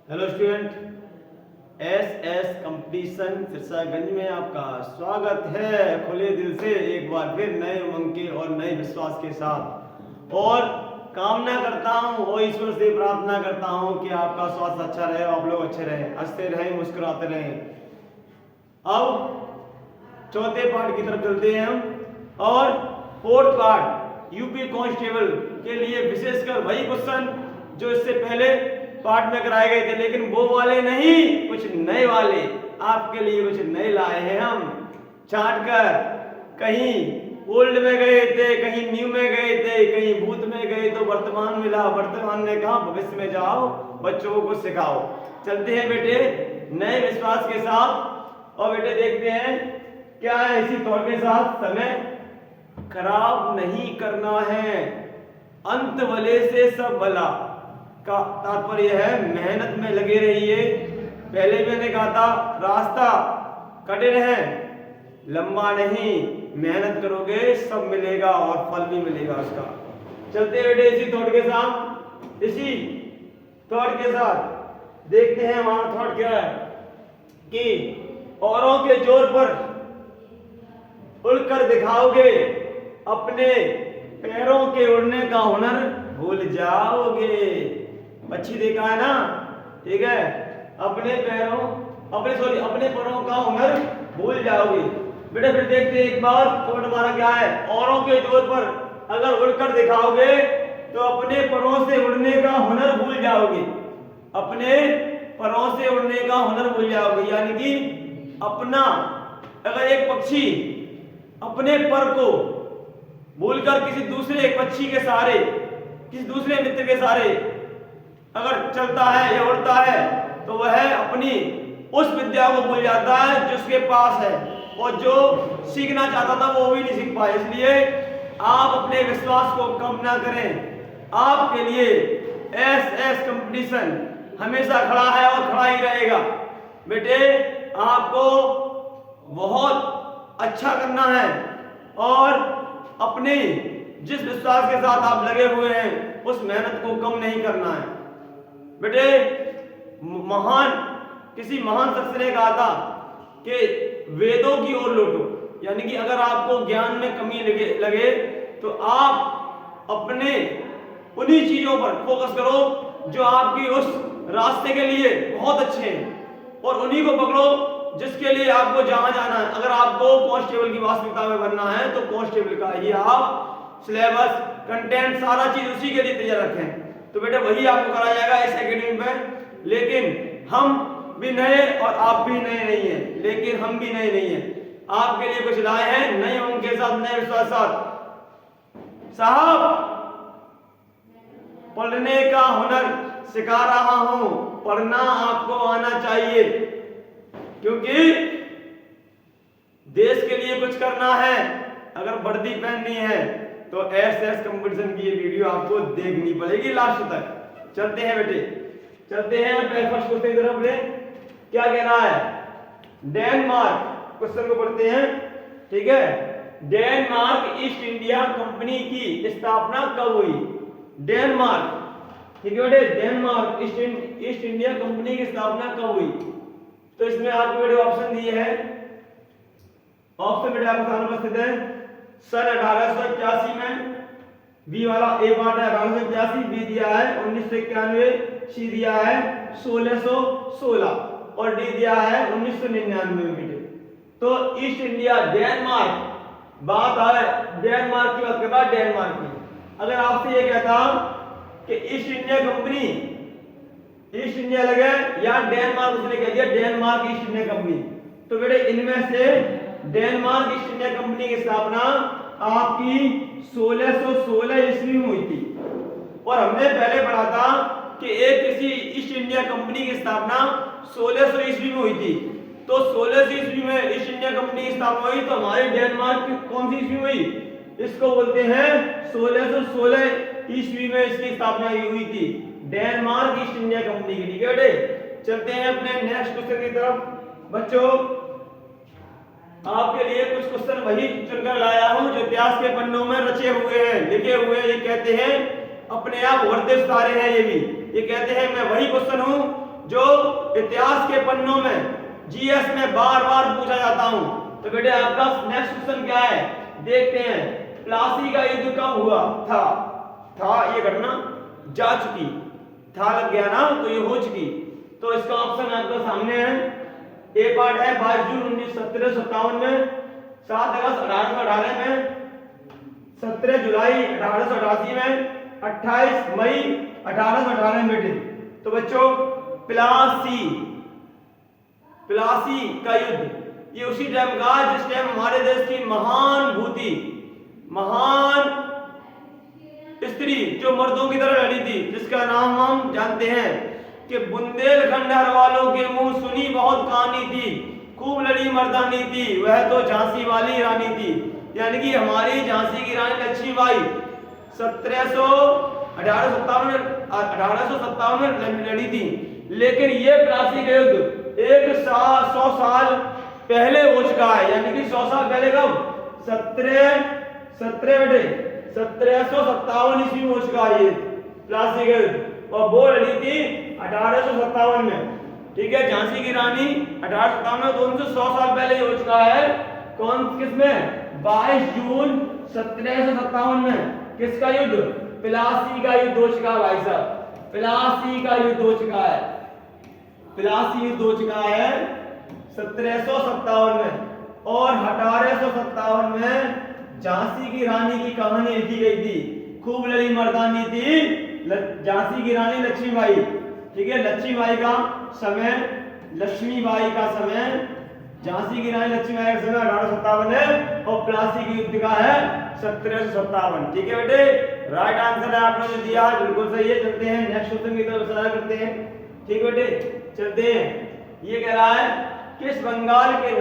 Hello student, S competition Sirsaganj में आपका स्वागत है। खुले दिल से एक बार फिर नए उमंग के और नए विश्वास के साथ, और कामना करता हूँ और ईश्वर से प्रार्थना करता हूँ कि आपका स्वास्थ्य अच्छा रहे, आप लोग अच्छे रहें, हंसते रहें, मुस्कुराते रहें। अब चौथे पार्ट की तरफ चलते हैं हम, और फोर्थ पार्ट यूपी कांस्टेबल के लिए विशेषकर वही क्वेश्चन जो इससे पहले पार्ट में कराए गए थे, लेकिन वो वाले नहीं, कुछ नए वाले आपके लिए कुछ नए लाए हैं हम छांट कर। कहीं ओल्ड में गए थे, कहीं न्यू में गए थे, कहीं भूत में गए तो वर्तमान मिला, वर्तमान ने कहा भविष्य में जाओ, बच्चों को सिखाओ। चलते हैं बेटे नए विश्वास के साथ, और बेटे देखते हैं क्या है इसी थॉट के साथ। समय खराब नहीं करना है, अंत भले से सब भला का तात्पर्य है मेहनत में लगे रहिए। पहले मैंने कहा था रास्ता कठिन है, लंबा नहीं, मेहनत करोगे सब मिलेगा और फल भी मिलेगा उसका। चलते बेटे इसी थॉट के साथ, इसी थॉट के साथ देखते हैं हमारा थॉट क्या है कि औरों के जोर पर उड़कर दिखाओगे, अपने पैरों के उड़ने का हुनर भूल जाओगे। अच्छी देखा है ना, ठीक है। अपने पैरों का हुनर भूल जाओगे। बेटा फिर देखते हैं एक बार थॉट हमारा क्या है। औरों के जोर पर अगर उड़कर दिखाओगे तो अपने परों से उड़ने का हुनर भूल जाओगे, अपने परों से उड़ने का हुनर भूल जाओगे। यानी कि अपना, अगर एक पक्षी अपने पर को भूलकर किसी दूसरे एक पक्षी के सहारे, किसी दूसरे मित्र के सहारे अगर चलता है या उड़ता है, तो वह अपनी उस विद्या को भूल जाता है जो उसके पास है, और जो सीखना चाहता था वो भी नहीं सीख पाए। इसलिए आप अपने विश्वास को कम ना करें। आपके लिए एस कंपटीशन हमेशा खड़ा है और खड़ा ही रहेगा। बेटे आपको बहुत अच्छा करना है, और अपने जिस विश्वास के साथ आप लगे हुए हैं उस मेहनत को कम नहीं करना है। बेटे किसी महान शख्स ने कहा था कि वेदों की ओर लौटो, यानी कि अगर आपको ज्ञान में कमी लगे तो आप अपने उन्हीं चीजों पर फोकस करो जो आपकी उस रास्ते के लिए बहुत अच्छे हैं, और उन्हीं को पकड़ो जिसके लिए आपको जहां जाना है। अगर आपको कांस्टेबल की वास्तविकता में बनना है तो कांस्टेबल का ही आप सिलेबस, कंटेंट, सारा चीज उसी के लिए तैयार रखें, तो बेटा वही आपको कराया जाएगा इस एकेडमी में। लेकिन हम भी नए और आप भी नए नहीं हैं, लेकिन हम भी नए नहीं हैं। आपके लिए कुछ लाए हैं नए उनके साथ, नए विश्वास साथ। साहब पढ़ने का हुनर सिखा रहा हूं, पढ़ना आपको आना चाहिए, क्योंकि देश के लिए कुछ करना है। अगर वर्दी पहननी है तो एस कंपटीशन की ये वीडियो आपको देखनी पड़ेगी लास्ट तक। चलते हैं बेटे, चलते हैं फर्स्ट क्वेश्चन की तरफ। ले क्या कह रहा है, डेनमार्क क्वेश्चन को पढ़ते हैं, ठीक है। डेनमार्क ईस्ट इंडिया कंपनी की स्थापना कब हुई? डेनमार्क, ठीक है बेटे, डेनमार्क ईस्ट इंडिया कंपनी की स्थापना कब हुई? तो इसमें आपको बेटे ऑप्शन दिए हैं, ऑप्शन बेटे आपके सामने उपस्थित है। सन 1881 में, बी वाला ए पार्ट है 1881, बी दिया है 1991, सी दिया है 1616, और डी दिया है 1999 में। तो ईस्ट इंडिया डेनमार्क, बात है डेनमार्क की, बात कर रहा है डेनमार्क की। अगर आपसे ये कहता कि east India company, east India लगे या डेनमार्क, उसने कह दिया डेनमार्क ईस्ट इंडिया कंपनी, तो बेटे इनमें से डेनमार्क ईस्ट इंडिया कंपनी की स्थापना आपकी 1616 ईस्वी में हुई थी। और हमने पहले पढ़ा था कि एक किसी ईस्ट इंडिया कंपनी की स्थापना 1600 ईस्वी में हुई थी। तो 1600 ईस्वी में ईस्ट इंडिया कंपनी की स्थापना हुई, तो हमारी डेनमार्क कौन सी ईस्वी में हुई? इसको बोलते हैं 1616 ईस्वी में इसकी स्थापना हुई थी, डेनमार्क ईस्ट इंडिया कंपनी की, ठीक है बेटे। चलते हैं अपने नेक्स्ट क्वेश्चन की तरफ। बच्चों आपके लिए कुछ क्वेश्चन वही चुनकर लाया हूं जो इतिहास के पन्नों में रचे हुए हैं, लिखे हुए हैं। ये कहते हैं अपने आप उभरते सितारे हैं, ये भी ये कहते हैं मैं वही क्वेश्चन हूं जो इतिहास के पन्नों में जीएस में बार बार पूछा जाता हूं। तो बेटे आपका नेक्स्ट क्वेश्चन क्या है देखते हैं। प्लासी का युद्ध कब हुआ था ये घटना जा चुकी, था लग गया ना, तो ये हो चुकी। तो इसका ऑप्शन आपके सामने है। ए पार्ट है 22 जून 1757 में, 7 अगस्त 1818 में, 17 जुलाई 1888 में, 28 मई 1818 में बेटे। तो बच्चों प्लासी का युद्ध ये उसी टाइम का जिस टाइम हमारे देश की महान भूति, महान स्त्री जो मर्दों की तरह लड़ी थी, जिसका नाम हम जानते हैं कि बुंदेलखंड वालों के मुंह सुनी बहुत कहानी थी, खूब लड़ी मर्दानी थी, वह तो झांसी वाली रानी थी। यानी कि हमारी झांसी की रानी लक्ष्मीबाई 1857 में लड़ी थी। लेकिन ये प्लासी का युद्ध 100 साल पहले हो चुका है। यानी कि 100 साल पहले कब 1757 ईस्वी में हो चुका है ये प्लासी का युद्ध, और वो लड़ी थी 1857 में। ठीक है, झांसी की रानी 1857 में, तो उनसे 100 साल पहले हो चुका है। कौन किसमें 22 जून 1757 में किसका युद्ध प्लासी का युद्ध हो चुका है भाई साहब, प्लासी का युद्ध हो चुका है, प्लासी युद्ध हो चुका है 1757 में। और 1857 में झांसी की रानी की कहानी लिखी गई थी, खूब लड़ी मर्दानी थी झांसी की रानी लक्ष्मीबाई। ठीक है, लक्ष्मीबाई का समय झांसी की रानी लक्ष्मीबाई का समय 1857 है, और प्लासी के युद्ध का है 1757। ठीक है बेटे, राइट आंसर है आपने जो दिया बिल्कुल सही है। चलते हैं नेक्स्ट क्वेश्चन की तरफ इशारा करते हैं। ठीक बेटे, चलते हैं। ये कह रहा है किस बंगाल के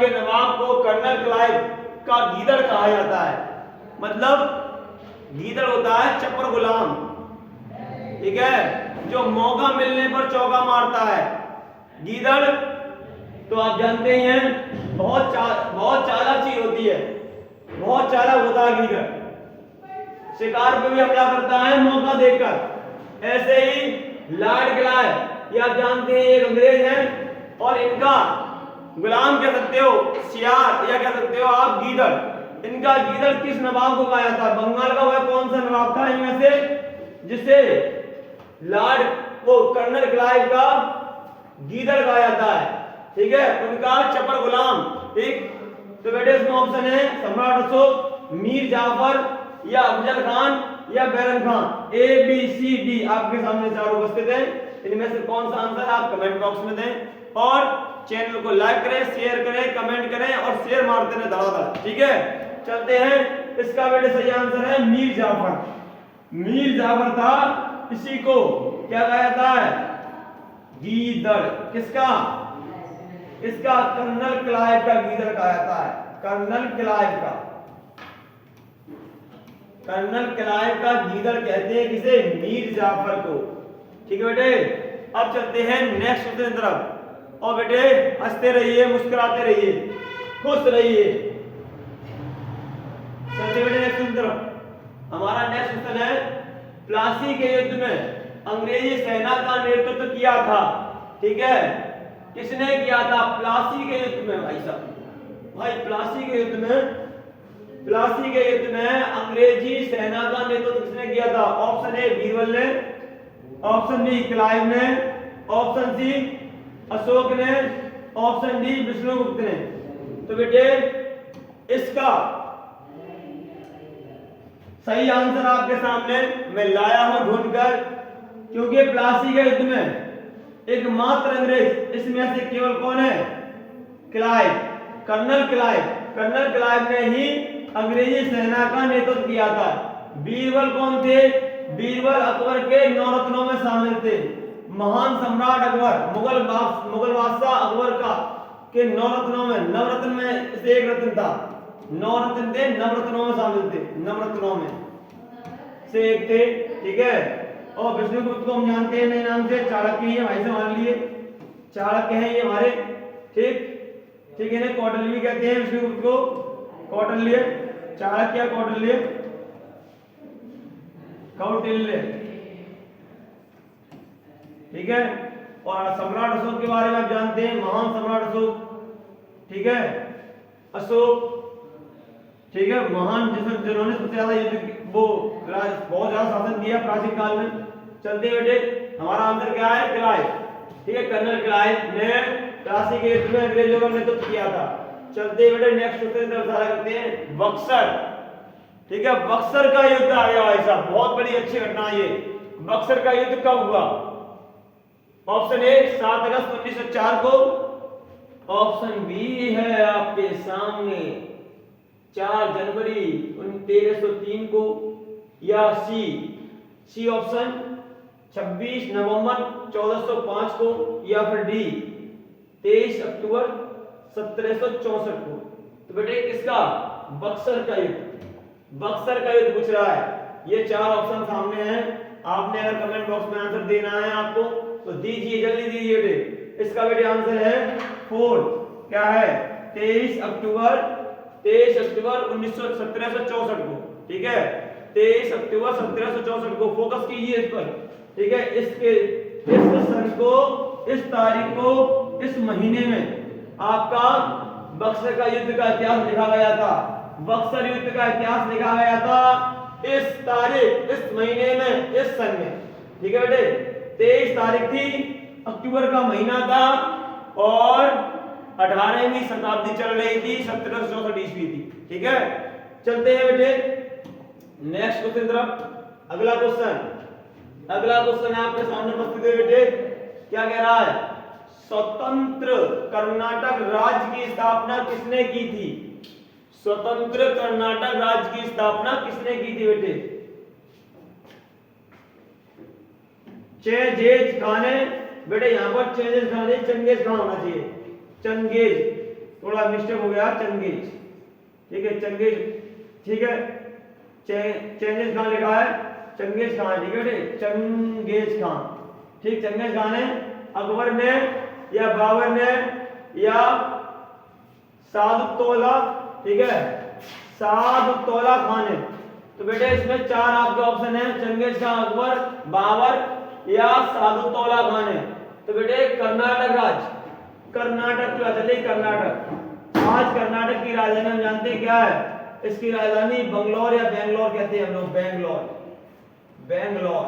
नवाब को कर्नल क्लाइव का गीदड़ कहा जाता है। मतलब गीदड़ होता है चपर गुलाम, ठीक है, जो मौका मिलने पर चौका मारता है। गीदड़ तो आप जानते ही हैं बहुत चालाक चीज होती है, बहुत चालाक होता है गीदड़, शिकार पे भी हमला करता है मौका देखकर। ऐसे ही लॉर्ड क्लाइव ये आप जानते हैं एक अंग्रेज हैं, और इनका गुलाम कह सकते हो, सियार या कह सकते हो आप गीदड़। इनका गीदड़ किस नवाब को कहा जाता है? बंगाल का वह कौन सा नवाब था इनमें से जिसे लॉर्ड को कर्नल क्लाइव का गीदड़ कहा जाता है? ठीक है, उनका चपर गुलाम। ठीक, तो बेटे इसमें ऑप्शन है सम्राट अशोक, मीर जाफर, या अफजल खान, या Bairam Khan. A B C D आपके सामने चारों उपस्थित हैं, इनमें से कौन सा आंसर आप कमेंट बॉक्स में दें। और चैनल को लाइक करें, शेयर करें, कमेंट करें और शेयर मारते रहे धड़ाधड़। ठीक है, चलते हैं। इसका बेटे सही आंसर है मीर जाफर। मीर जाफर था, इसी को क्या कहा जाता है? गीदड़। किसका? इसका कर्नल क्लाइव का गीदड़ कहा जाता है, कर्नल क्लाइव का गीदड़ कहते हैं किसे? मीर जाफर को। ठीक है बेटे, अब चलते हैं नेक्स्ट क्वेश्चन की तरफ। और बेटे हंसते रहिए, मुस्कुराते रहिए, खुश रहिए। चलते बेटे नेक्स्ट क्वेश्चन की तरफ। हमारा नेक्स्ट क्वेश्चन है प्लासी के युद्ध में अंग्रेजी सेना का नेतृत्व किया था। ठीक है, किसने किया था प्लासी के युद्ध में? भाई साहब, प्लासी के युद्ध में अंग्रेजी सेना का नेतृत्व किसने किया था? ऑप्शन ए बीरबल ने, ऑप्शन बी क्लाइव ने, ऑप्शन सी अशोक ने, ऑप्शन डी विष्णुगुप्त ने। तो बेटे इसका सही आंसर आपके सामने मैं लाया हूं ढूंढकर, क्योंकि प्लासी के युद्ध में एकमात्र अंग्रेज इसमें से केवल कौन है? क्लाइव, कर्नल क्लाइव ने ही अंग्रेजी सेना का नेतृत्व किया था। बीरबल कौन थे? बीरबल अकबर के नौरत्नों में शामिल थे। महान सम्राट अकबर, मुगल बादशाह अकबर का के नवरत्नों में से एक रत्न था, 9 रत्न थे, नवरत्नों में शामिल थे, नवरत्नों में से एक थे। ठीक है, और विष्णुगुप्त को हम जानते हैं नए नाम से चाणक्य ही, भाई से मान लिए चाणक्य हैं ये हमारे। ठीक है, कौटिल्य भी कहते हैं विष्णुगुप्त को, कौटिल्य, चाणक्य, कौटिल्य। कौटिल्य, ठीक है। और सम्राट अशोक के बारे में आप जानते हैं, महान सम्राट अशोक, ठीक है, अशोक, ठीक है, महान जिन्होंने सबसे ज्यादा युद्ध वो बहुत ज्यादा शासन किया प्राचीन काल में। चलते बेटे, हमारा आंसर क्या है? क्लाइव, ठीक है, कर्नल क्लाइव ने प्लासी के युद्ध में अंग्रेजों का नेतृत्व किया था। चलते बेटे नेक्स्ट क्वेश्चन की तरफ इशारा करते हैं। बक्सर, ठीक है, बक्सर का युद्ध आ गया भाई साहब, बहुत बड़ी अच्छी घटना ये। बक्सर का युद्ध कब हुआ? ऑप्शन ए 7 अगस्त 1904 को, ऑप्शन बी है आपके सामने 4 जनवरी 1303 को, या सी ऑप्शन 26 नवंबर 1405 को, या फिर डी 23 अक्टूबर 1764 को। तो बेटे किसका? बक्सर का युद्ध, बक्सर का युद्ध पूछ रहा है। ये 4 ऑप्शन सामने हैं, आपने अगर कमेंट बॉक्स में आंसर देना है आपको तो दीजिए, जल्दी दीजिए बेटे। इसका बेटे आंसर है 4, क्या है? 23 अक्टूबर 1764 को, ठीक है, 23 अक्टूबर 1764 को। फोकस कीजिए इस पर, ठीक है। इस सन को, इस तारीख को, इस महीने में आपका बक्सर का युद्ध का इतिहास लिखा गया था। बक्सर युद्ध का इतिहास लिखा गया था इस तारीख, इस महीने में, इस सन में, ठीक है बेटे। 23 तारीख थी, अक्टूबर का महीना था और 18वीं शताब्दी चल रही थी, 1764 ईस्वी थी, ठीक है। चलते हैं बेटे नेक्स्ट क्वेश्चन तरफ। अगला क्वेश्चन है आपके सामने उपस्थित है बेटे। क्या कह रहा है? स्वतंत्र कर्नाटक राज्य की स्थापना किसने की थी? स्वतंत्र कर्नाटक राज्य की स्थापना किसने की थी बेटे? चेंगिस खान है बेटे, यहां पर चेंगिस खान है, चंगेज खान होना चाहिए, चंगेज, थोड़ा मिस्टेक हो गया, चंगेज, ठीक है, चंगेज, ठीक है, चेंगिस खान लिखा है, चंगेज खान, ठीक है बेटे, चंगेज खान, ठीक, चंगेज खान है। अकबर ने या बाबर ने या सादुत्तौला, ठीक है, सादुत्तौला खान है। तो बेटे इसमें 4 आपके ऑप्शन है, चंगेज खान, अकबर, बाबर या सादुत्तौला खान है। तो बेटे कर्नाटक राज्य, कर्नाटक क्या चले, कर्नाटक, आज कर्नाटक की राजधानी हम जानते हैं क्या है? इसकी राजधानी बंगलौर या बेंगलोर कहते हैं हम लोग, बेंगलोर,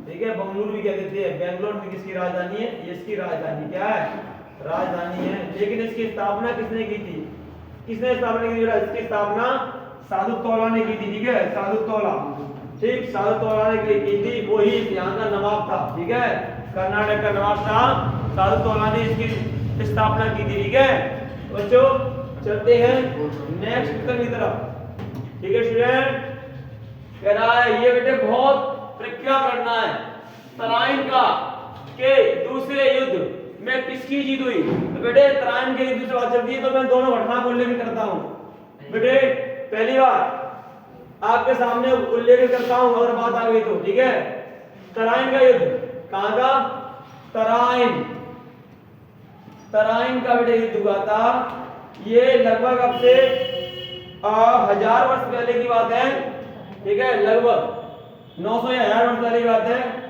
ठीक है, बंगलुरु भी कह देते हैं। बेंगलोर की किसकी राजधानी है? इसकी राजधानी क्या है? राजधानी है। लेकिन इसकी स्थापना किसने की थी? किसने स्थापना की थी? इसकी स्थापना सादुत्तौला ने की थी, ठीक है, सादुत्तौला, ठीक, सादुत्तौला ने की थी, वही यहाँ का नवाब था, ठीक है, कर्नाटक का नवाब था, सादुत्तौला ने इसकी स्थापना की थी, ठीक है बच्चों। चलते हैं नेक्स्ट क्वेश्चन की तरफ, ठीक है स्टूडेंट। कह रहा है ये बेटे बहुत प्रख्यात घटना है, तराइन का के दूसरे युद्ध में किसकी जीत हुई? तो बेटे तराइन के युद्ध से बात चलती है तो मैं दोनों घटना को उल्लेख करता हूं बेटे। पहली बार आपके सामने उल्लेख करता हूं, अगर बात आ गई तो, ठीक है। तराइन का युद्ध कहां का? तराइन का बेटे युद्ध हुआ था। ये लगभग अब से 1000 वर्ष पहले की बात है, ठीक है, लगभग 900 या 1000 वर्ष पहले की बात है।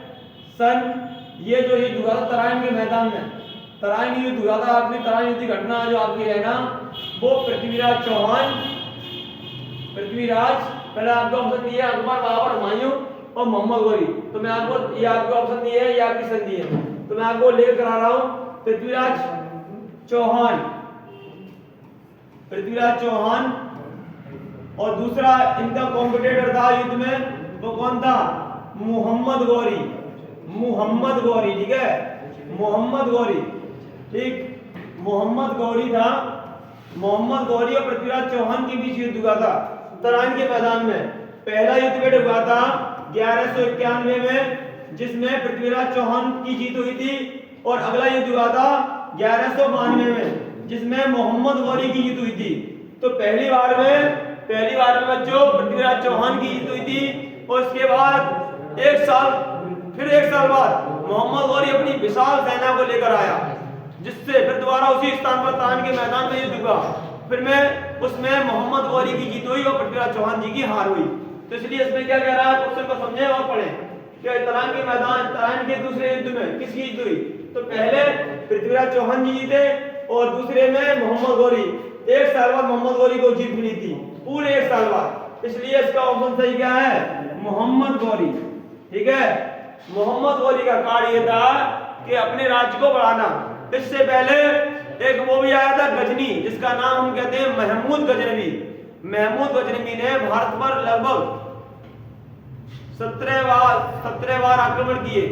ये जो युद्ध हुआ था तराइन के मैदान में, तराइन युद्ध हुआ था। आपकी तराइन युद्ध की घटना जो आपकी है ना, वो पृथ्वीराज चौहान, पहले आपको ऑप्शन दिए अकबर, बाबर, हुमायूं और मोहम्मद गौरी। तो मैं आपको ये आपको ऑप्शन दिए है, ये आपकी सन दिए है, तो मैं आपको लेकर करा रहा हूं। पृथ्वीराज चौहान और दूसरा इनका कॉम्पिटिटर था युद्ध में, वो कौन था? मोहम्मद गौरी, ठीक है, मोहम्मद गौरी, ठीक, मोहम्मद गौरी था। मोहम्मद गौरी और पृथ्वीराज चौहान के बीच युद्ध हुआ था तराइन के मैदान में। पहला युद्ध बेटे हुआ था 1191 में, जिसमें पृथ्वीराज चौहान की जीत हुई थी, और अगला युद्ध हुआ था 1192 में, जिसमें मोहम्मद गौरी की जीत हुई थी। तो पहली बार में बच्चों पृथ्वीराज चौहान की जीत हुई थी, और उसके बाद एक साल बाद मोहम्मद गौरी अपनी विशाल सेना को लेकर आया, जिससे फिर दोबारा उसी स्थान पर तराइन के मैदान में युद्ध हुआ। फिर में उसमें मोहम्मद गौरी की जीत हुई और पृथ्वीराज चौहान जी की हार हुई। तो तो इसलिए इसमें क्या कह रहा है, क्वेश्चन को समझे और पढ़ें कि तराइन के मैदान, तराइन के दूसरे युद्ध में किसकी जीत हुई? तो पहले पृथ्वीराज चौहान जी जीते और दूसरे में मोहम्मद गौरी। एक साल बाद मोहम्मद गौरी को जीत मिली थी, पूरे एक साल बाद। इसलिए इसका ऑप्शन सही क्या है? मोहम्मद गौरी। ठीक है, मोहम्मद गौरी का कार्य ये था कि अपने राज्य को बढ़ाना। इससे पहले एक वो भी आया था गजनी, जिसका नाम हम कहते हैं महमूद गजनवी। महमूद गजनवी ने भारत पर लगभग 17 बार आक्रमण किए।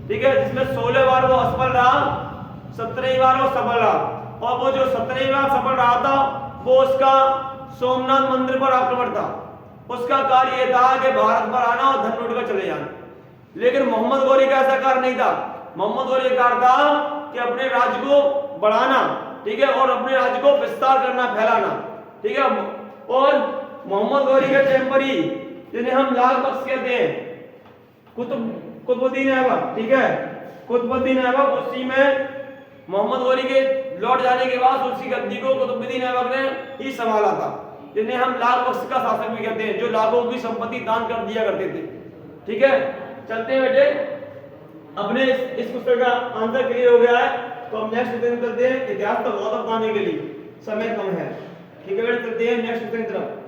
ठीक है, जिसमें 16 बार वो असफल रहा, 17वीं बार वो सफल रहा। और वो जो 17वीं बार सफल रहा था वो उसका सोमनाथ मंदिर पर आक्रमण था। उसका कार्य यह था कि भारत पर आना और धन लूट कर चले जाना। लेकिन मोहम्मद गौरी का ऐसा कार्य नहीं था। मोहम्मद गौरी का कार्य था कि अपने राज्य को बढ़ाना, ठीक है, और अपने राज्य को विस्तार करना, फैलाना। ठीक है, और मोहम्मद गौरी के टेम्परी जिन्हें हम लाल बख्श कहते हैं, कुतुबुद्दीन ऐबक, ठीक है, कुतुबुद्दीन ऐबक, उसी में मोहम्मद गौरी के लौट जाने के बाद उसी गद्दी को कुतुबुद्दीन ऐबक ने ही संभाला था, जिन्हें हम लाल बख्श का शासक भी कहते हैं, जो लाखों की संपत्ति दान कर दिया करते थे। ठीक है, चलते हैं बेटे, अपने इस क्वेश्चन का आंसर क्लियर हो गया है, तो हम नेक्स्ट क्वेश्चन करते हैं। इतिहास का बहुत बताने के लिए समय कम है। ठीक है बेटे, चलते हैं नेक्स्ट क्वेश्चन की तरफ।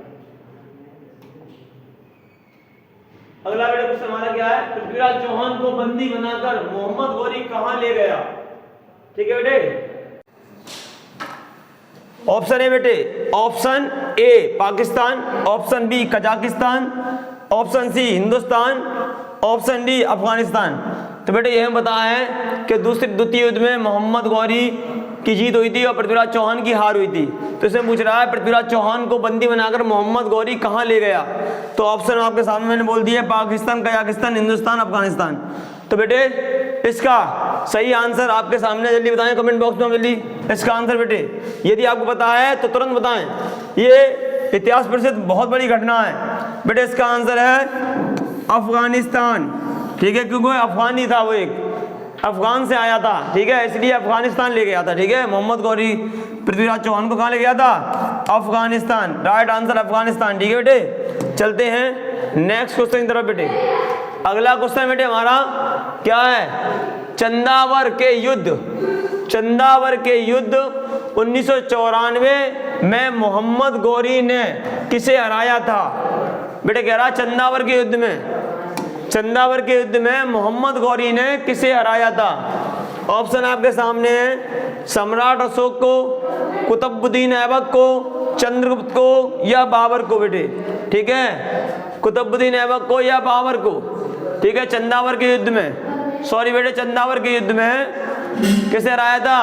अगला बेटा क्वेश्चन हमारा क्या है? पृथ्वीराज चौहान को बंदी बनाकर मोहम्मद गौरी कहां ले गया? ठीक है बेटे, ऑप्शन ए बेटे, option A Pakistan, option B Kazakhstan, option C Hindustan, option D Afghanistan. तो बेटे यह बताया है कि द्वितीय युद्ध में मोहम्मद गौरी की जीत हुई थी और पृथ्वीराज चौहान की हार हुई थी। तो इसमें पूछ रहा है पृथ्वीराज चौहान को बंदी बनाकर मोहम्मद गौरी कहां ले गया? तो ऑप्शन आपके सामने मैंने बोल दिया, पाकिस्तान, कजाकिस्तान, हिंदुस्तान, अफगानिस्तान। तो बेटे इसका सही आंसर आपके सामने, जल्दी बताएं कमेंट बॉक्स में जल्दी इसका आंसर। बेटे यदि आपको पता है तो तुरंत बताएं, ये इतिहास प्रसिद्ध बहुत बड़ी घटना है। बेटे इसका आंसर है अफगानिस्तान। ठीक है, क्योंकि अफगानी था, वो एक अफगान से आया था। ठीक है, इसलिए अफगानिस्तान ले गया था। ठीक है, मोहम्मद गौरी पृथ्वीराज चौहान को कहां ले गया था? अफगानिस्तान। Right answer Afghanistan. ठीक है बेटे, चलते हैं नेक्स्ट क्वेश्चन की तरफ। बेटे अगला क्वेश्चन बेटे हमारा क्या है? चंदावर के युद्ध। चंदावर के युद्ध 1994 में मोहम्मद गौरी ने किसे हराया था? बेटे कह रहा चंदावर के युद्ध में, चंदावर के युद्ध में मोहम्मद गौरी ने किसे हराया था? ऑप्शन आपके सामने है, सम्राट अशोक को, कुतुबुद्दीन ऐबक को, चंद्रगुप्त को या बाबर को। बेटे ठीक है, कुतुबुद्दीन ऐबक को या बाबर को। ठीक है, चंदावर के युद्ध में, सॉरी बेटे चंदावर के युद्ध में किसे हराया था?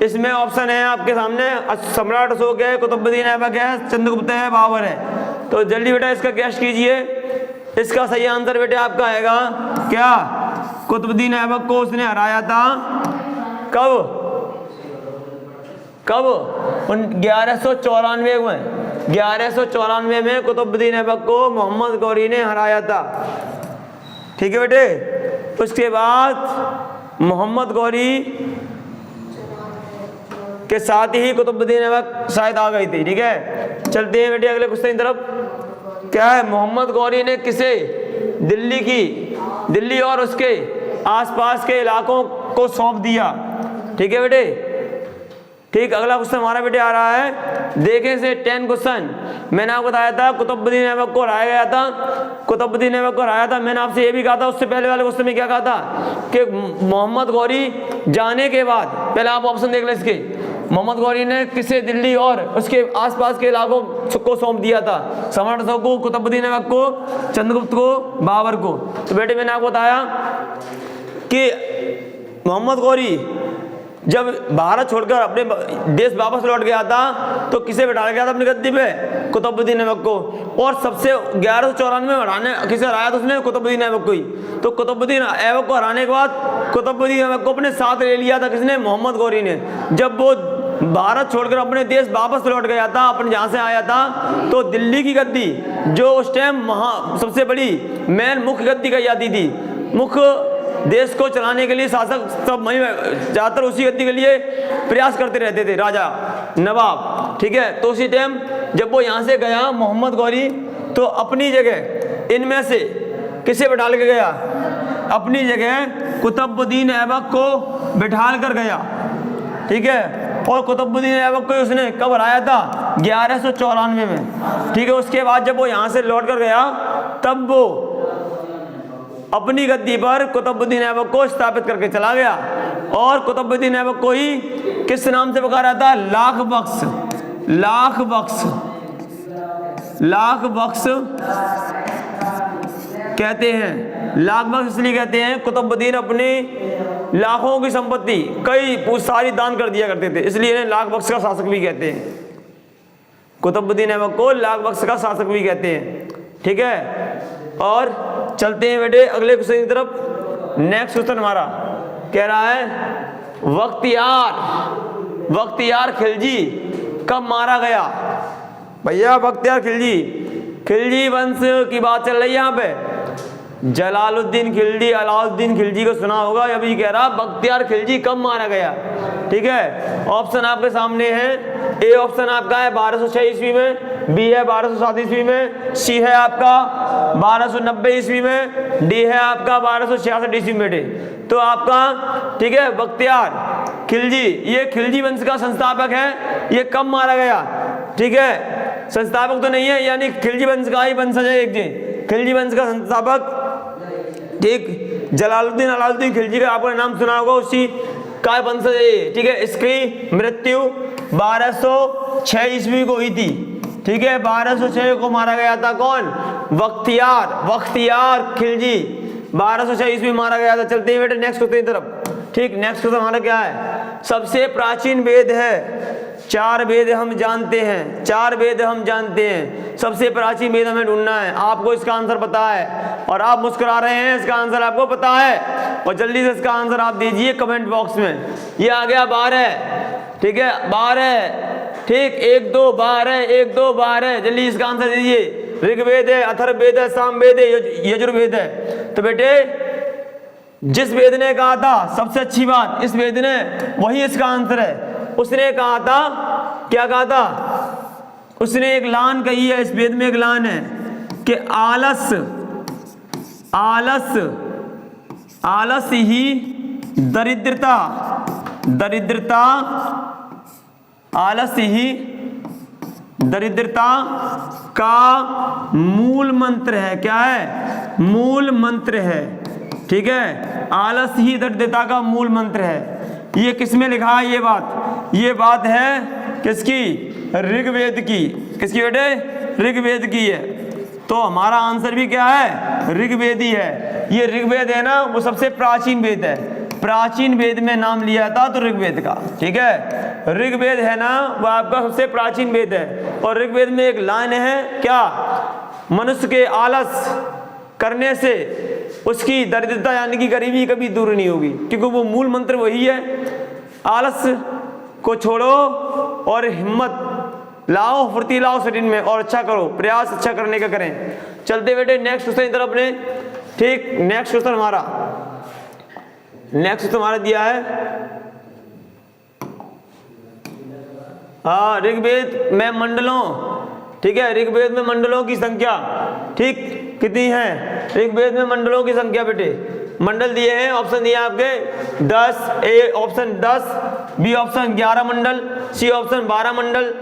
इसमें ऑप्शन है आपके सामने, सम्राट अशोक है, कुतुबुद्दीन ऐबक है, चंद्रगुप्त है, बाबर है। तो जल्दी बेटा इसका गैस कीजिए। इसका सही आंसर बेटे आपका आएगा क्या? कुतुबुद्दीन ऐबक को उसने हराया था। कब? कब? 1194 में। 1194 में कुतुबुद्दीन ऐबक को मोहम्मद गौरी ने हराया था। ठीक है बेटे, उसके बाद मोहम्मद गौरी के साथ ही कुतुबुद्दीन ऐबक शायद आ गई थी। ठीक है, चलते हैं बेटे अगले क्वेश्चन की तरफ। क्या है? मोहम्मद गौरी ने किसे दिल्ली और उसके आसपास के इलाकों को सौंप दिया? ठीक है बेटे, ठीक। अगला क्वेश्चन हमारा बेटे आ रहा है, देखें से 10 क्वेश्चन। मैंने आपको बताया था कुतुबुद्दीन ऐबक को हराया गया था, कुतुबुद्दीन ऐबक को हराया था। मैंने आपसे ये भी कहा था उससे पहले वाले क्वेश्चन में, क्या कहा था कि मोहम्मद गौरी जाने के बाद, पहले आप ऑप्शन देख लें इसके, मोहम्मद गौरी ने किसे दिल्ली और उसके आसपास के इलाकों को सौंप दिया था? सम्राट अशोक को, कुतुबुद्दीन ऐबक को, चंद्रगुप्त को, बाबर को। तो बेटे मैंने आपको बताया कि मोहम्मद गौरी जब भारत छोड़कर अपने देश वापस लौट गया था तो किसे बिठाया गया था अपनी गद्दी पे? कुतुबुद्दीन ऐबक को। और सबसे 1194 में हराने किसे हराया था उसने? कुतुबुद्दीन ऐबक को ही। तो कुतुबुद्दीन ऐबक को हराने के बाद कुतुबुद्दीन ऐबक को अपने साथ ले लिया था किसने? मोहम्मद गौरी ने। जब वो भारत छोड़कर अपने देश वापस लौट गया था, अपने जहाँ से आया था, तो दिल्ली की गद्दी जो उस टाइम सबसे बड़ी मेन मुख्य गद्दी कही जाती थी, मुख्य देश को चलाने के लिए शासक सब ज्यादातर उसी गद्दी के लिए प्रयास करते रहते थे, राजा नवाब। ठीक है, तो उसी टाइम जब वो यहाँ से गया मोहम्मद गौरी तो अपनी जगह इनमें से किसे बिठा के गया? अपनी जगह कुतुबुद्दीन ऐबक को बिठाल कर गया, ठीक है। और कुतुबुद्दीन ऐबक को उसने कब हराया था? 1194 में, ठीक है। उसके बाद जब वो यहाँ से लौट कर गया तब वो अपनी गद्दी पर कुतुबुद्दीन ऐबक को स्थापित करके चला गया। और कुतुबुद्दीन ऐबक को ही किस नाम से पुकारा था? लाख बख्श, लाख बख्श, लाख बख्श कहते हैं। लाख बख्श इसलिए कहते हैं, कुतुबुद्दीन अपनी लाखों की संपत्ति कई सारी दान कर दिया करते थे, इसलिए इन्हें लाख बख्श का शासक भी कहते हैं। कुतुबुद्दीन ऐबक को लाख बख्श का शासक भी कहते हैं, ठीक है। और चलते हैं बेटे अगले क्वेश्चन की तरफ। नेक्स्ट क्वेश्चन हमारा कह रहा है बख्तियार खिलजी कब मारा गया? भैया बख्तियार खिलजी वंश की बात चल रही है यहाँ पे। जलालुद्दीन खिलजी, अलाउद्दीन खिलजी को सुना होगा। अभी कह रहा बख्तियार खिलजी कब मारा गया, ठीक है। ऑप्शन आपके सामने है। ए ऑप्शन आपका है 1206 ईस्वी में, बी है 1207 ईस्वी में, सी है आपका 1290 ईस्वी में, डी है आपका 1266 ईस्वी में। तो आपका ठीक है बख्तियार खिलजी, ये खिलजी वंश का संस्थापक है। ये कब मारा गया, ठीक है। संस्थापक तो नहीं है, यानी खिलजी वंश का ही वंशज है एक जी, खिलजी वंश का संस्थापक, ठीक। जलालुद्दीन अलाउद्दीन खिलजी का आपने नाम सुना होगा, उसी का वंशज है, ठीक है। इसकी मृत्यु 1206 ईस्वी को हुई थी, ठीक है। 1206 को मारा गया था कौन? बख्तियार खिलजी 1206 ईस्वी में मारा गया था। चलते हैं बेटे नेक्स्ट क्वेश्चन की तरफ, ठीक। नेक्स्ट क्वेश्चन हमारा क्या है? सबसे प्राचीन वेद है, 4 वेद हम जानते हैं, 4 वेद हम जानते हैं। सबसे प्राचीन वेद हमें ढूंढना है। आपको इसका आंसर पता है और आप मुस्कुरा रहे हैं, इसका आंसर आपको पता है, और जल्दी से इसका आंसर आप दीजिए कमेंट बॉक्स में। ये आ गया 12, ठीक है, 12, ठीक। 1 2 12, 1 2 12, जल्दी इसका आंसर दीजिए। ऋग्वेद है, अथर्ववेद है, सामवेद है, यजुर्वेद है। तो बेटे जिस वेद ने कहा था सबसे अच्छी बात इस वेद ने, वही इसका आंसर है। उसने कहा था, क्या कहा था? उसने एक लान कही है, इस वेद में एक लान है कि आलस ही दरिद्रता, आलस ही दरिद्रता का मूल मंत्र है। क्या है? मूल मंत्र है, ठीक है। आलस ही दरिद्रता का मूल मंत्र है। ये किसमें लिखा है? ये बात है किसकी? ऋग्वेद की। किसकी बेटे? ऋग्वेद की है। तो हमारा आंसर भी क्या है? ऋग्वेदी है। ये ऋग्वेद है ना, वो सबसे प्राचीन वेद है। प्राचीन वेद में नाम लिया था तो ऋग्वेद का, ठीक है। ऋग्वेद है ना, वो आपका सबसे प्राचीन वेद है। और ऋग्वेद में एक लाइन है, क्या? मनुष्य के आलस करने से उसकी दरिद्रता यानी कि गरीबी कभी दूर नहीं होगी, क्योंकि वो मूल मंत्र वही है। आलस को छोड़ो और हिम्मत लाओ, फुर्ती लाओ शरीर में, और अच्छा करो, प्रयास अच्छा करने का करें। चलते बेटे नेक्स्ट क्वेश्चन की तरफ अपने, ठीक। नेक्स्ट क्वेश्चन हमारा दिया है, हाँ, ऋग्वेद में मंडलों, ठीक है। ऋग्वेद में मंडलों की संख्या, ठीक, कितनी है? ऋग्वेद में मंडलों की संख्या बेटे, मंडल दिए हैं, ऑप्शन दिए आपके 10, ए ऑप्शन 10, बी ऑप्शन 11 मंडल, सी ऑप्शन 12 मंडल,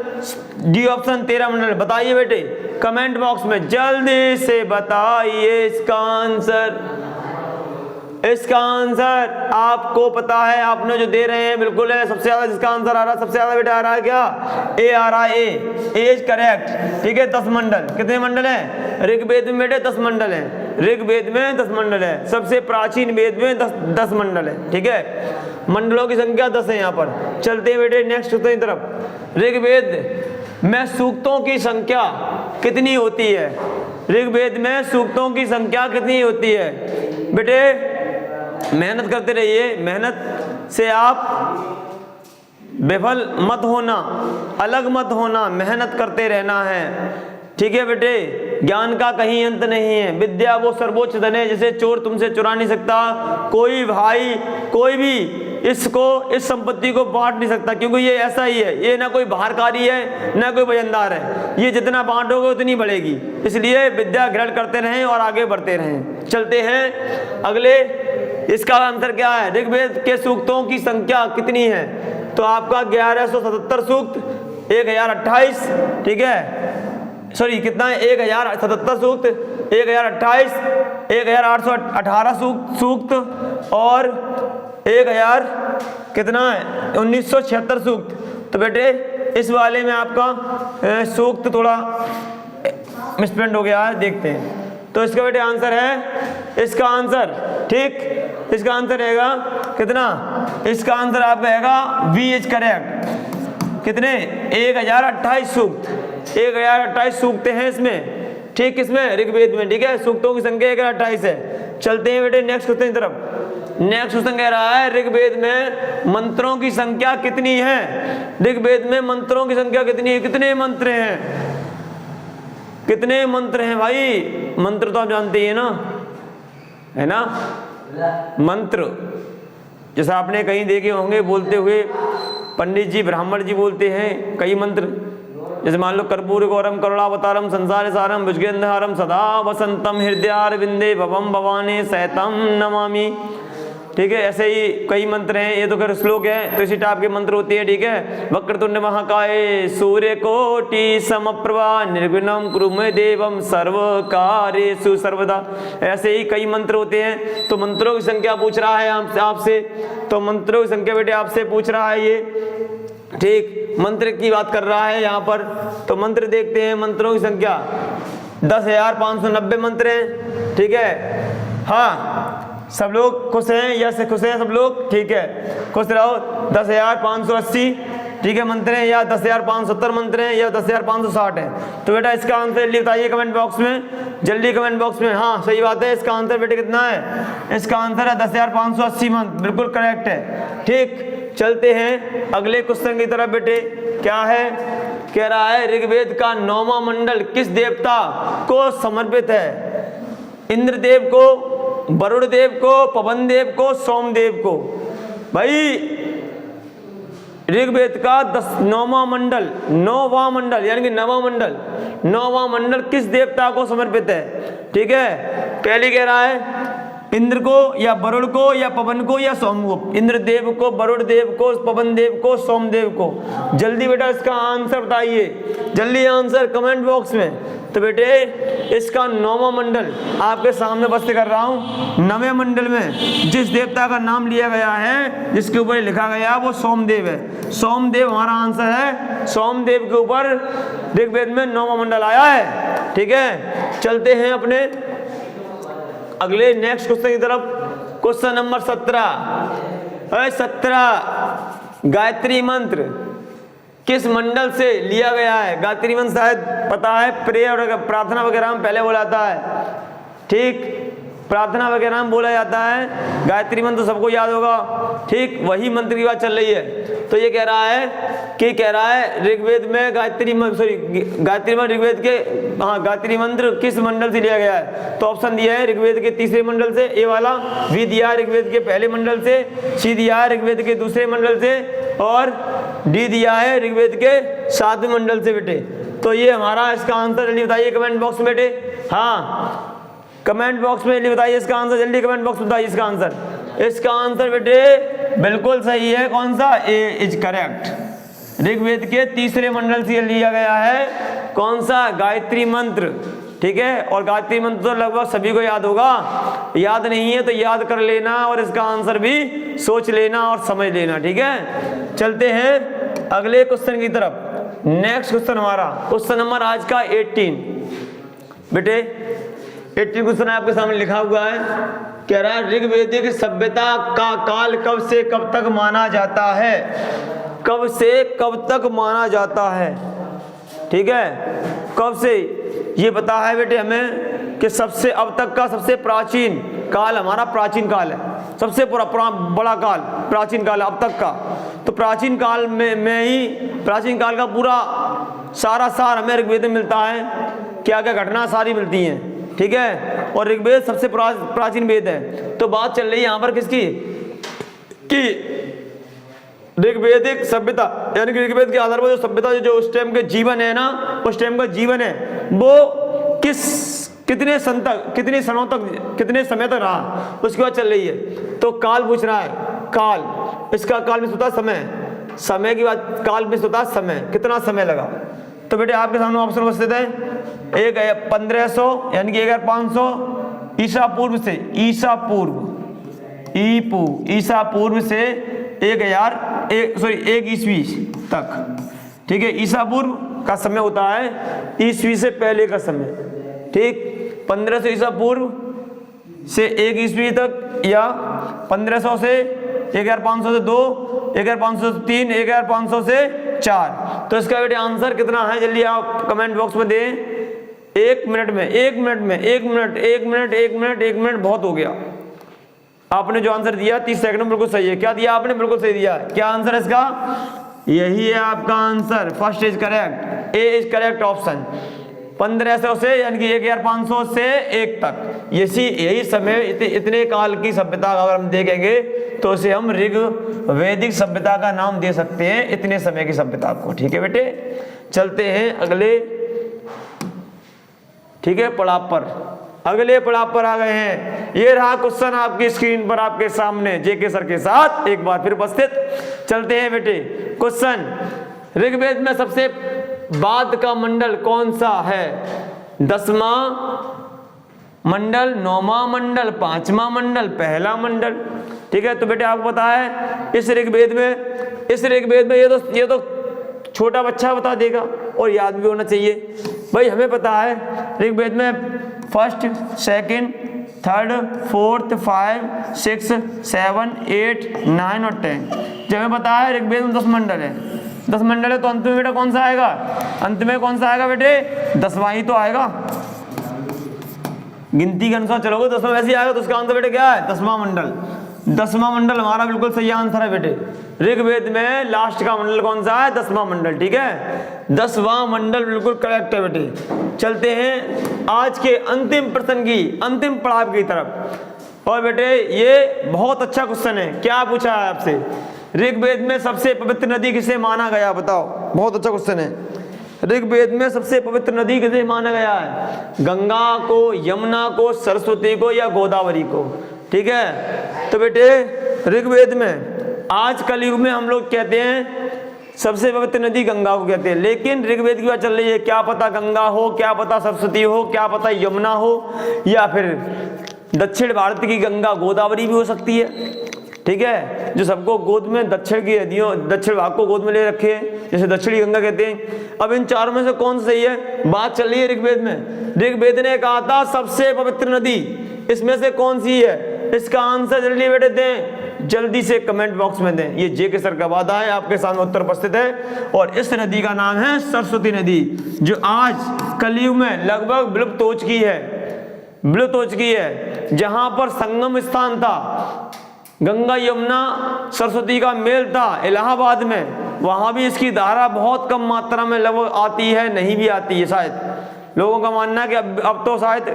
डी ऑप्शन 13 मंडल। बताइए बेटे कमेंट बॉक्स में, जल्दी से बताइए इसका आंसर। इसका आंसर आपको पता है, आपने जो दे रहे हैं बिल्कुल है। सबसे ज्यादा जिसका आंसर आ रहा है, सबसे ज्यादा बेटा आ रहा है क्या? ए आ रहा है, ए इज करेक्ट, ठीक है। 10 मंडल, कितने मंडल हैं ऋग्वेद में बेटे? 10 मंडल हैं ऋग्वेद में, 10 मंडल है। सबसे प्राचीन वेद में 10 मंडल है, ठीक है। मंडलों की संख्या 10 है यहाँ पर। चलते हैं बेटे नेक्स्ट की तरफ। ऋग्वेद में सूक्तों की संख्या कितनी होती है? ऋग्वेद में सूक्तों की संख्या कितनी होती है बेटे? मेहनत करते रहिए, मेहनत से आप विफल मत होना, अलग मत होना, मेहनत करते रहना है, ठीक है बेटे। ज्ञान का कहीं अंत नहीं है, विद्या वो सर्वोच्च धन है जिसे चोर तुमसे चुरा नहीं सकता। कोई भाई, कोई भी इसको, इस संपत्ति को बांट नहीं सकता, क्योंकि ये ऐसा ही है, ये ना कोई बाहरकारी है ना कोई वजनदार है, ये जितना बांटोगे उतनी बढ़ेगी। इसलिए विद्या ग्रहण करते रहें और आगे बढ़ते रहें। चलते हैं अगले, इसका आंसर क्या है? ऋग्वेद के सूक्तों की संख्या कितनी है? तो आपका 1177 सूक्त, 1028, ठीक है, सॉरी कितना है, 1077 सूक्त, 1028, 1818 सूक्त और 1000 कितना है, 1976 सूक्त। तो बेटे इस वाले में आपका सूक्त थोड़ा मिसप्रिंट हो गया है, देखते हैं। तो इसका बेटे आंसर है, इसका आंसर, ठीक, इसका आंसर रहेगा कितना? इसका आंसर आपका रहेगा वी इज करेक्ट। कितने? 1028 सूक्त, 1028 सूक्त हैं इसमें, ठीक, किसमें? ऋग्वेद में, ठीक है। सूक्तों की संख्या 1028 है। चलते हैं बेटे नेक्स्ट क्वेश्चन की तरफ। नेक्स्ट क्वेश्चन कह रहा है ऋग्वेद में मंत्रों की संख्या कितनी है? ऋग्वेद में मंत्रों की संख्या कितनी है? कितने मंत्र हैं? कितने मंत्र हैं भाई? मंत्र तो आप जानते ही है ना, है ना? मंत्र जैसा आपने कहीं देखे होंगे बोलते हुए, पंडित जी ब्राह्मण जी बोलते हैं कई मंत्र, जैसे मान लो कर्पूर गौरम करुणावतारम संसार सारम भुजगेंद्रहारम सदा वसंतम हृदयारविंदे भवम भवानी सैतम नमामि, ठीक है। ऐसे ही कई मंत्र हैं, ये तो खैर श्लोक है, तो इसी टाइप के मंत्र होते हैं, ठीक है। वक्रतुंड महाकाय सूर्यकोटि समप्रभा निर्विघ्नं कुरु मे देवं सर्वकार्येषु सर्वदा, ऐसे ही कई मंत्र होते हैं। तो मंत्रों की संख्या पूछ रहा है आपसे, तो मंत्रों की संख्या बेटे आपसे पूछ रहा है ये, ठीक, मंत्र की बात कर रहा है यहाँ पर। तो मंत्र देखते हैं, मंत्रों की संख्या 10,590 मंत्र हैं, ठीक है। हाँ, सब लोग खुश हैं? यस खुश हैं सब लोग, ठीक है, खुश रहो। 10,580, ठीक है, मंत्र हैं, या 10,570 मंत्र हैं, या 10,560 है। तो बेटा इसका आंसर जल्दी बताइए कमेंट बॉक्स में, जल्दी कमेंट बॉक्स में। हाँ सही बात है, इसका आंसर बेटे कितना है? इसका आंसर है 10,580 मंत्र, बिल्कुल करेक्ट है, ठीक। चलते हैं अगले क्वेश्चन की तरफ बेटे। क्या है? कह रहा है ऋग्वेद का 9वां मंडल किस देवता को समर्पित है? इंद्रदेव को, वरुण देव को, पवन देव को, सोमदेव को। भाई ऋग्वेद का 9वां मंडल, 9वां मंडल यानी कि 9वां मंडल, 9वां मंडल किस देवता को समर्पित है? ठीक है, पहले कह रहा है इंद्र को या वरुण को या पवन को या सोम को। इंद्र देव को, वरुण देव को, पवन देव को, सोमदेव को। जल्दी बेटा इसका आंसर बताइए, जल्दी आंसर कमेंट बॉक्स में। तो बेटे इसका 9वां मंडल आपके सामने बस्ते कर रहा हूं। 9वें मंडल में जिस देवता का नाम लिया गया है, जिसके ऊपर लिखा गया वो सोमदेव है। सोमदेव हमारा आंसर है। सोमदेव के ऊपर ऋग्वेद में 9वां मंडल आया है। ठीक है, चलते हैं अपने अगले नेक्स्ट क्वेश्चन की तरफ। Question number 17। 17 गायत्री मंत्र किस मंडल से लिया गया है? गायत्री मंत्र शायद पता है, प्रेयर प्रार्थना वगैरह में पहले बोला जाता है। ठीक, प्रार्थना वगैरह में बोला जाता है। गायत्री मंत्र सबको याद होगा। ठीक, वही मंत्र की बात चल रही है। तो ये कह रहा है ऋग्वेद में गायत्री मंत्र ऋग्वेद के गायत्री मंत्र किस मंडल से लिया गया है? तो ऑप्शन दिया है ऋग्वेद के तीसरे मंडल से, ए वाला, बी दिया है ऋग्वेद के पहले मंडल से, सी दिया है ऋग्वेद के दूसरे मंडल से, और डी दिया है ऋग्वेद के 7वें मंडल से बेटे। तो ये हमारा इसका आंसर जल्दी बताइए कमेंट बॉक्स में बेटे। हाँ, कमेंट बॉक्स में जल्दी बताइए इसका आंसर, जल्दी कमेंट बॉक्स में बताइए इसका आंसर। इसका आंसर बेटे बिल्कुल सही है। कौन सा? ए इज करेक्ट। ऋग्वेद के तीसरे मंडल से लिया गया है। कौन सा? गायत्री मंत्र। ठीक है, और गायत्री मंत्र तो लगभग सभी को याद होगा। याद नहीं है तो याद कर लेना, और इसका आंसर भी सोच लेना और समझ लेना। ठीक है, चलते हैं अगले क्वेश्चन की तरफ। नेक्स्ट क्वेश्चन हमारा क्वेश्चन नंबर आज का 18 बेटे। 18 क्वेश्चन आपके सामने लिखा हुआ है। कह रहा है ऋग्वेदिक सभ्यता का काल कब से कब तक माना जाता है? कब से कब तक माना जाता है? ठीक है, कब से ये पता है बेटे हमें कि सबसे अब तक का सबसे प्राचीन काल हमारा प्राचीन काल है। सबसे बड़ा काल प्राचीन काल अब तक का। तो प्राचीन काल में ही प्राचीन काल का पूरा सारा सार हमें ऋग्वेद में मिलता है। क्या क्या घटना सारी मिलती हैं। ठीक है, और ऋग्वेद सबसे प्राचीन वेद है। तो बात चल रही है यहाँ पर किसकी? कि ऋग्वेदिक सभ्यता, यानी कि ऋग्वेद के आधार पर जो सभ्यता जो उस टाइम के जीवन है ना, उस टाइम का जीवन है वो कितने सन तक, कितने सनों तक, कितने समय तक रहा, उसके बाद चल रही है। तो काल पूछ रहा है, काल, इसका काल में होता समय, समय की बात, काल में होता समय, कितना समय लगा। तो बेटे आपके सामने ऑप्शन उपस्थित है, एक है 1500 यानी कि 1500 ईसा पूर्व से, ईसा पूर्व ईसा पूर्व से 1 ईस्वी तक, ठीक है। ईसा पूर्व का समय होता है ईस्वी से पहले का समय, ठीक। 1500 ईसा पूर्व से 1 ईस्वी तक, या 1500 से 1500 से 2, 1500 से 3, 1500 से 4। तो इसका बेटे आंसर कितना है, जल्दी आप कमेंट बॉक्स में दें। 1 मिनट में, 1 मिनट में, 1 मिनट, 1 मिनट, 1 मिनट, 1 मिनट बहुत हो गया। आपने जो आंसर दिया 30 सेकंड में बिल्कुल सही है। क्या दिया आपने, बिल्कुल सही दिया। क्या आंसर है इसका, यही है आपका answer, first is correct, A is correct option. 1500 से यानी कि 1500 से 1 तक, यही समय, इतने काल की सभ्यता अगर हम देखेंगे तो उसे हम ऋग्वेदिक सभ्यता का नाम दे सकते हैं, इतने समय की सभ्यता को, ठीक है बेटे। चलते हैं अगले, ठीक है, पड़ाव पर, अगले पड़ाव पर आ गए हैं। ये रहा क्वेश्चन आपकी स्क्रीन पर आपके सामने, जेके सर के साथ एक बार फिर उपस्थित। चलते हैं बेटे क्वेश्चन, ऋग्वेद में सबसे बाद का मंडल कौन सा है? 10वां मंडल, 9वां मंडल, 5वां मंडल, पहला मंडल, ठीक है। तो बेटे आपको पता है इस ऋग्वेद में ये तो छोटा बच्चा बता देगा और याद भी होना चाहिए भाई। हमें पता है ऋग्वेद में 1st, 2nd, 3rd, 4th, 5, 6, 7, 8, 9 और 10। जब हमें पता है ऋग्वेद में 10 मंडल है, 10 मंडल है, तो अंत में बेटा कौन सा आएगा? अंत में कौन सा आएगा बेटे? 10वां ही तो आएगा। गिनती के अनुसार चलोगे 10वां वैसे ही आएगा, तो उसका आंसर बेटे क्या है? 10वां मंडल। 10वां मंडल हमारा बिल्कुल सही आंसर है बेटे। ऋग्वेद में लास्ट का मंडल कौन सा है? 10वां मंडल, ठीक है। 10वां मंडल बिल्कुल करेक्ट है बेटे। चलते हैं आज के अंतिम प्रश्न की, अंतिम पड़ाव की तरफ। और बेटे ये बहुत अच्छा क्वेश्चन है। क्या पूछा है आपसे? ऋग्वेद में सबसे पवित्र नदी किसे माना गया? बताओ, बहुत अच्छा क्वेश्चन है। ऋग्वेद में सबसे पवित्र नदी किसे माना गया है? गंगा को, यमुना को, सरस्वती को या गोदावरी को, ठीक है। तो बेटे ऋग्वेद में आज कलयुग में हम लोग कहते हैं सबसे पवित्र नदी गंगा को कहते हैं, लेकिन ऋग्वेद की बात चल रही है, क्या पता गंगा हो, क्या पता सरस्वती हो, क्या पता यमुना हो, या फिर दक्षिण भारत की गंगा गोदावरी भी हो सकती है, ठीक है। जो सबको गोद में दक्षिण की नदियों, दक्षिण भाग को गोद में ले रखे हैं, जैसे दक्षिणी गंगा कहते हैं। अब इन चारों में से कौन सही है? बात चल रही है ऋग्वेद में। ऋग्वेद ने कहा था सबसे पवित्र नदी, इसमें से कौन सी है? इसका आंसर जल्दी बेटे दें, जल्दी से कमेंट बॉक्स में दें। ये जेके सर का वादा है, आपके सामने उत्तर उपस्थित है। और इस नदी का नाम है सरस्वती नदी, जो आज कलयुग में लगभग विलुप्त हो चुकी है। जहां पर संगम स्थान था, गंगा यमुना सरस्वती का मेल था इलाहाबाद में, वहां भी इसकी धारा बहुत कम मात्रा में लगभग आती है, नहीं भी आती है। शायद लोगों का मानना है कि अब तो शायद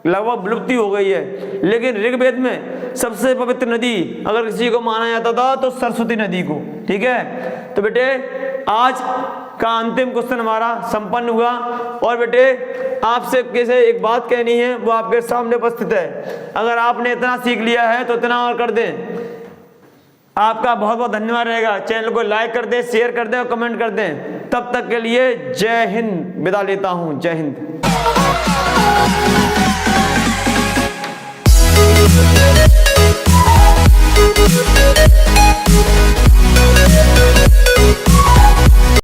लगभग विलुप्ति हो गई है। लेकिन ऋग्वेद में सबसे पवित्र नदी अगर किसी को माना जाता था तो सरस्वती नदी को, ठीक है। तो बेटे आज का अंतिम क्वेश्चन हमारा संपन्न हुआ। और बेटे आपसे कैसे एक बात कहनी है, वो आपके सामने उपस्थित है। अगर आपने इतना सीख लिया है तो इतना और कर दें। आपका बहुत बहुत धन्यवाद रहेगा। चैनल को लाइक कर दें, शेयर कर दें और कमेंट कर दें। तब तक के लिए जय हिंद, विदा लेता हूं। जय हिंद।